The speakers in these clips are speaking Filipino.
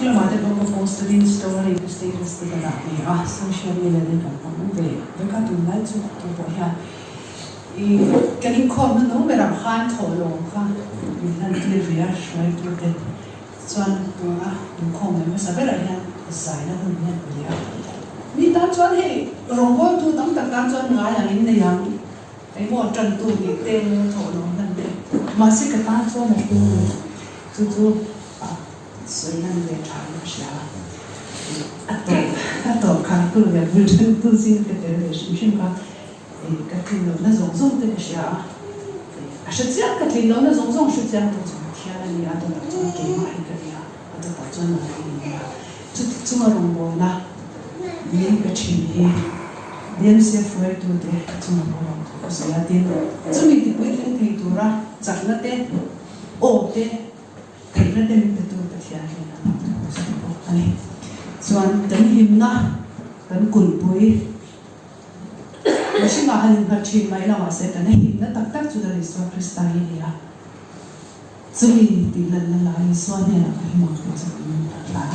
Kalau mata kau post din story status tu dah ni social media ni kan kamu mereka tu nak cuba tu boleh kini kau mana mereka kan tolong kan nanti dia share tu deh cuan tu kau mana sebenarnya yang saya nak punya dia ni tak cuan he orang tu tak cuan ngah yang ini yang mau tentu ni tolong nanti masih kita cuan tu所以那你也查一下都看过了，不是都是个的，是不是嘛？个听到那种这个是是这样个听到那种是这样的，从天了你啊，都从给买一个呀，都到这哪里呀？这么容易呢？连个情谊，连些付出的这么容易，不是呀？点这么的不一定太多啦，长了的，哦的，太了的没得多。Ani, soan dan himna, dan kulpui, masih mahal harci mai na masa dan himna tak sudah Yesus Kristus ini ya. Jadi tidak lelai soan ya, himna Kristus ini lah.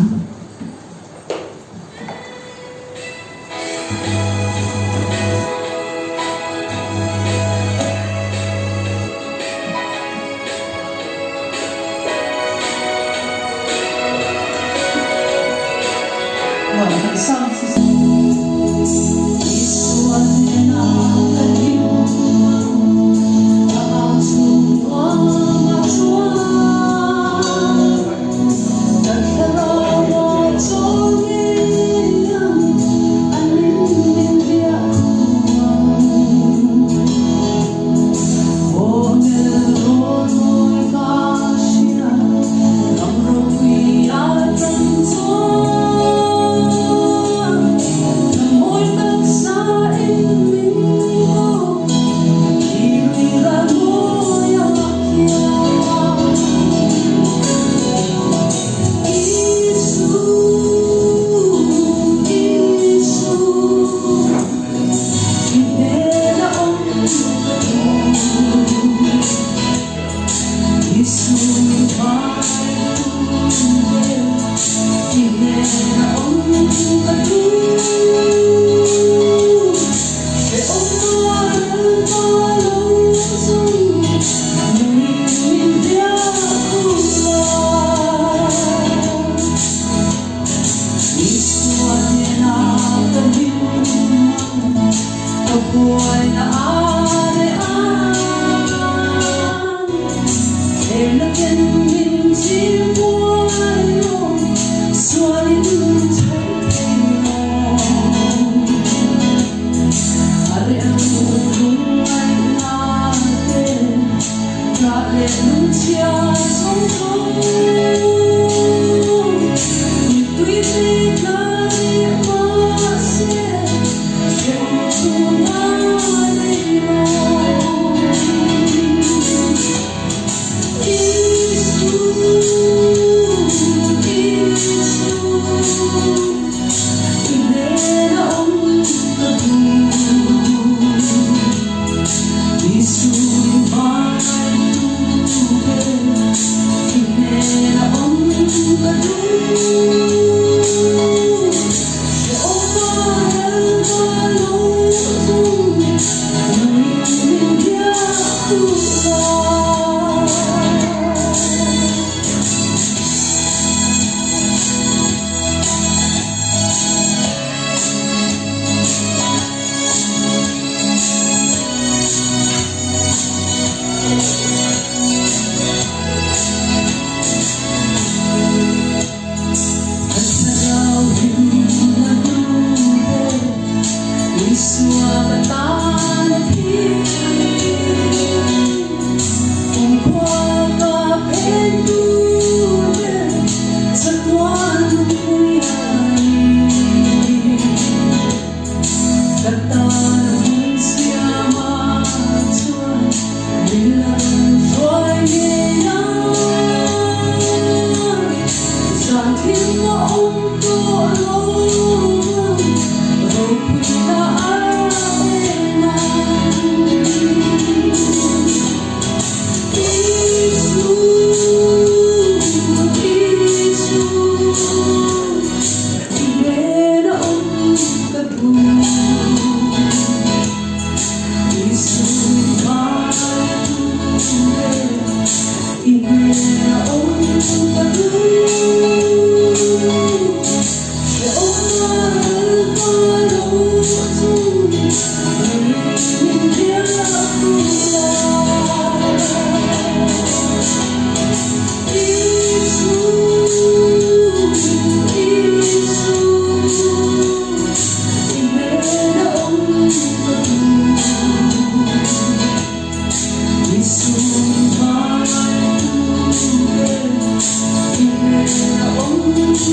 Right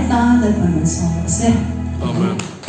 now, that one is all. Amen.